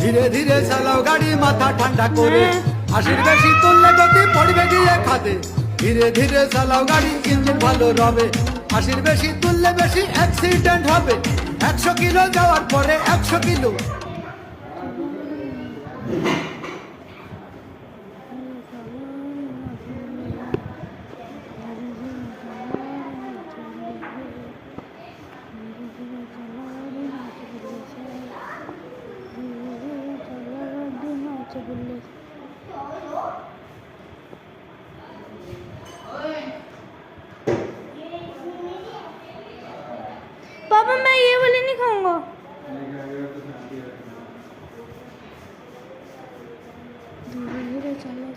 ধীরে ধীরে চালাও গাড়ি মাথা ঠান্ডা করে, আশির বেশি তুললে গতি পড়বে গিয়ে খাদে। ধীরে ধীরে চালাও গাড়ি, ইঞ্জিন ভালো রবে, আশির বেশি তুললে বেশি অ্যাক্সিডেন্ট হবে। 100 কিলো যাওয়ার পরে 100 কিলো। पापा मैं ये वाली नहीं खाऊंगा। धीरे चला